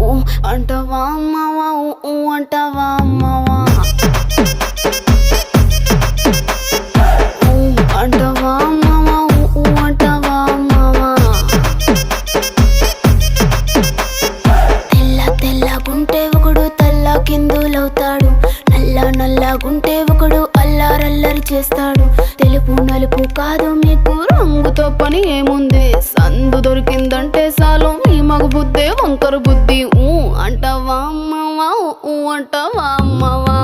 ఊ అంటవా అమ్మవా ఊ అంటవా అమ్మవా ఊ అంటవా అమ్మవా ఊ అంటవా అమ్మవా తెల్ల తెల్లగుంటే ఒకడు తల్ల కిందులవుతాడు నల్ల నల్లగుంటే ఒకడు అల్లారల్లరి చేస్తాడు తెలుపు నలుపు కాదు మీకు రంగుతో పని ఏముంది సందు దొరికిందంటే చాలు మీ మగ బుద్ధే వంకర బుద్ధి ఊ అంటవా అమ్మవా ఊ అంటవా అమ్మవా